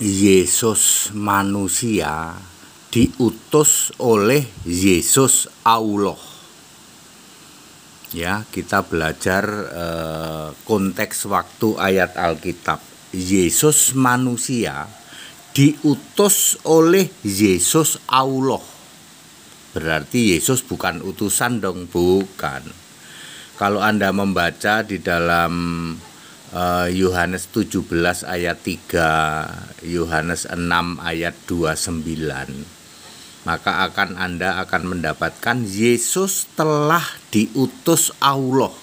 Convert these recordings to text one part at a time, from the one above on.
Yesus manusia diutus oleh Yesus Allah. Ya, kita belajar konteks waktu ayat Alkitab. Yesus manusia diutus oleh Yesus Allah. Berarti Yesus bukan utusan dong, bukan. Kalau Anda membaca di dalam Yohanes 17 ayat 3, Yohanes 6 ayat 29, maka Anda akan mendapatkan Yesus telah diutus Allah.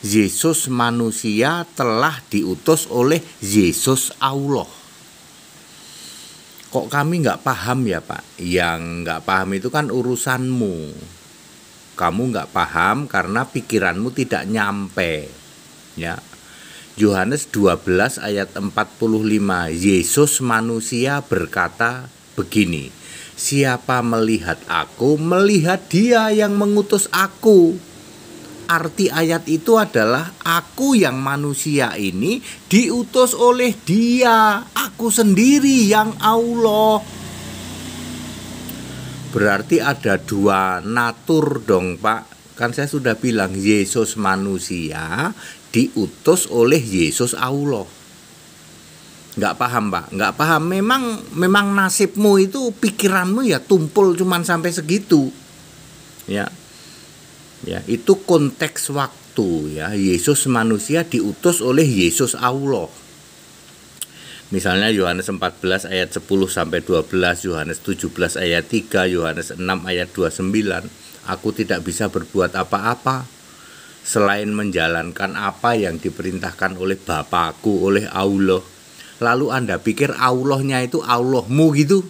Yesus manusia telah diutus oleh Yesus Allah. Kok kami nggak paham ya Pak? Yang nggak paham itu kan urusanmu. Kamu nggak paham karena pikiranmu tidak nyampe. Ya. Yohanes 12 ayat 45, Yesus manusia berkata begini, siapa melihat aku, melihat Dia yang mengutus aku. Arti ayat itu adalah aku yang manusia ini diutus oleh Dia, aku sendiri yang Allah. Berarti ada dua natur dong Pak. Kan saya sudah bilang Yesus manusia diutus oleh Yesus Allah. Nggak paham Pak, nggak paham. Memang nasibmu itu, pikiranmu ya tumpul cuman sampai segitu. Ya, itu konteks waktu ya. Yesus manusia diutus oleh Yesus Allah. Misalnya Yohanes 14 ayat 10 sampai 12, Yohanes 17 ayat 3, Yohanes 6 ayat 29. Aku tidak bisa berbuat apa-apa selain menjalankan apa yang diperintahkan oleh Bapakku, oleh Allah. Lalu Anda pikir Allahnya itu Allahmu gitu?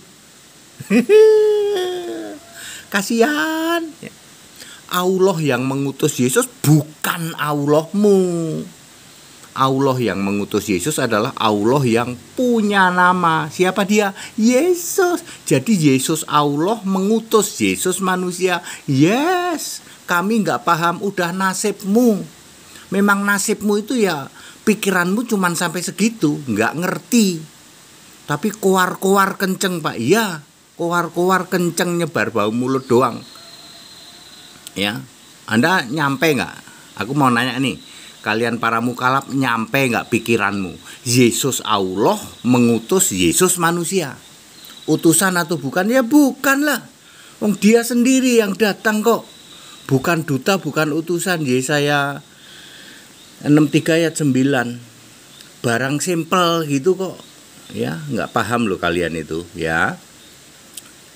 Kasihan. Allah yang mengutus Yesus bukan Allahmu. Allah yang mengutus Yesus adalah Allah yang punya nama. Siapa Dia? Yesus. Jadi Yesus Allah mengutus Yesus manusia. Yes. Kami nggak paham, udah nasibmu. Memang nasibmu itu ya pikiranmu cuman sampai segitu, nggak ngerti. Tapi koar-koar kenceng Pak, ya koar-koar kenceng nyebar bau mulut doang. Ya, Anda nyampe nggak? Aku mau nanya nih, kalian para mukalaf nyampe nggak pikiranmu? Yesus Allah mengutus Yesus manusia. Utusan atau bukan? Ya bukan lah. Wong Dia sendiri yang datang kok. Bukan duta, bukan utusan. Yesaya 63 ayat 9. Barang simpel gitu kok. Ya, nggak paham loh kalian itu, ya.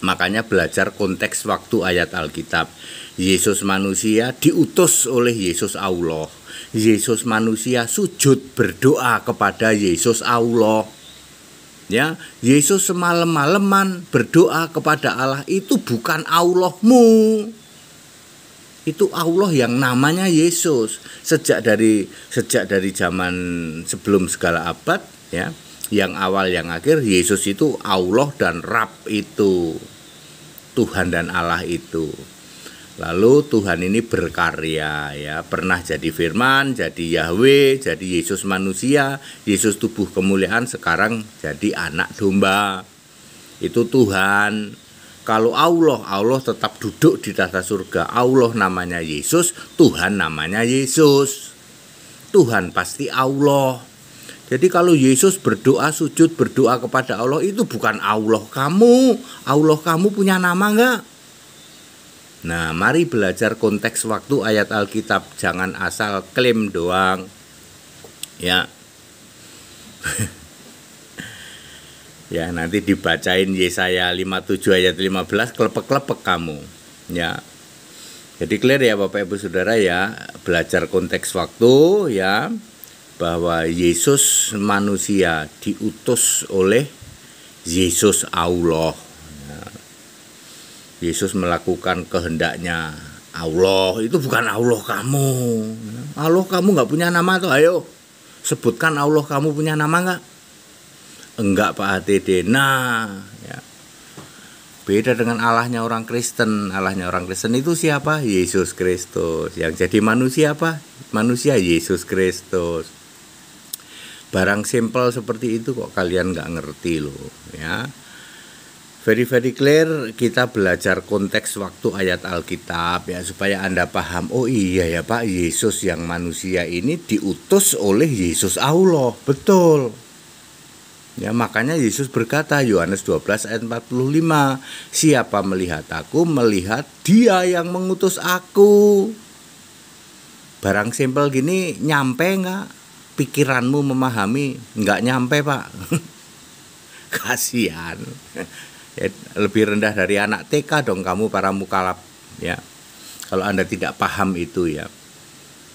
Makanya belajar konteks waktu ayat Alkitab. Yesus manusia diutus oleh Yesus Allah. Yesus manusia sujud berdoa kepada Yesus Allah. Ya, Yesus semalam-malaman berdoa kepada Allah, itu bukan Allahmu. Itu Allah yang namanya Yesus. Sejak dari zaman sebelum segala abad ya, yang awal yang akhir, Yesus itu Allah dan Rab itu. Tuhan dan Allah itu. Lalu Tuhan ini berkarya ya, pernah jadi firman, jadi Yahweh, jadi Yesus manusia, Yesus tubuh kemuliaan, sekarang jadi anak domba. Itu Tuhan. Kalau Allah tetap duduk di tata surga. Allah namanya Yesus, Tuhan namanya Yesus. Tuhan pasti Allah. Jadi kalau Yesus berdoa, sujud, berdoa kepada Allah, itu bukan Allah kamu. Allah kamu punya nama enggak? Nah, mari belajar konteks waktu ayat Alkitab. Jangan asal klaim doang. Ya. Ya, nanti dibacain Yesaya 57 ayat 15, klepek-klepek kamu. Ya. Jadi clear ya Bapak Ibu Saudara ya, belajar konteks waktu ya, bahwa Yesus manusia diutus oleh Yesus Allah. Ya. Yesus melakukan kehendaknya Allah, itu bukan Allah kamu. Allah kamu nggak punya nama tuh, ayo sebutkan Allah kamu punya nama nggak? Enggak Pak HTD. Nah ya. Beda dengan Allahnya orang Kristen. Allahnya orang Kristen itu siapa? Yesus Kristus. Yang jadi manusia apa? Manusia Yesus Kristus. Barang simpel seperti itu kok kalian nggak ngerti loh ya. Very clear, kita belajar konteks waktu ayat Alkitab ya, supaya Anda paham. Oh iya ya Pak, Yesus yang manusia ini diutus oleh Yesus Allah. Betul. Ya, makanya Yesus berkata, Yohanes 12 ayat 45, siapa melihat aku, melihat Dia yang mengutus aku. Barang simpel gini nyampe nggak? Pikiranmu memahami? Nggak nyampe Pak. Kasihan. Ya, lebih rendah dari anak TK dong kamu para mukalaf ya. Kalau Anda tidak paham itu ya.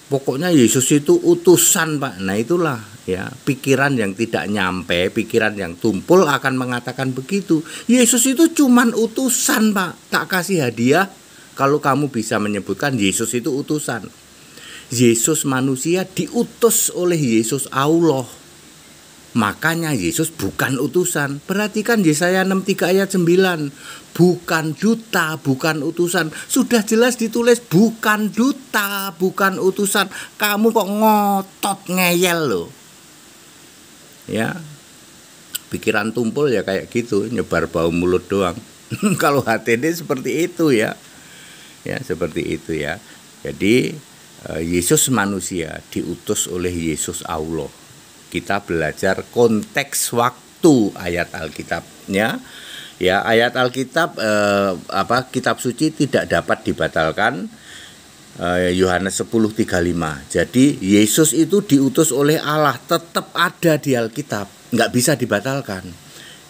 Pokoknya Yesus itu utusan Pak. Nah itulah ya, pikiran yang tidak nyampe, pikiran yang tumpul akan mengatakan begitu. Yesus itu cuman utusan Pak, tak kasih hadiah. Kalau kamu bisa menyebutkan Yesus itu utusan. Yesus manusia diutus oleh Yesus Allah. Makanya Yesus bukan utusan. Perhatikan Yesaya 63 ayat 9. Bukan duta, bukan utusan. Sudah jelas ditulis bukan duta, bukan utusan. Kamu kok ngotot ngeyel loh. Ya. Pikiran tumpul ya kayak gitu, nyebar bau mulut doang. Kalau HTD seperti itu ya. Ya, seperti itu ya. Jadi Yesus manusia diutus oleh Yesus Allah. Kita belajar konteks waktu ayat Alkitabnya ya. Ayat Alkitab kitab suci tidak dapat dibatalkan, Yohanes 10:35. Jadi Yesus itu diutus oleh Allah, tetap ada di Alkitab, nggak bisa dibatalkan.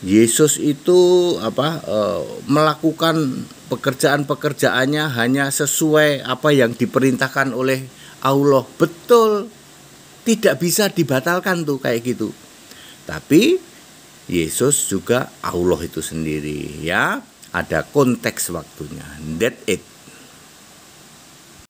Yesus itu melakukan pekerjaan-pekerjaannya hanya sesuai apa yang diperintahkan oleh Allah. Betul. Tidak bisa dibatalkan tuh kayak gitu. Tapi Yesus juga Allah itu sendiri ya. Ada konteks waktunya. That's it.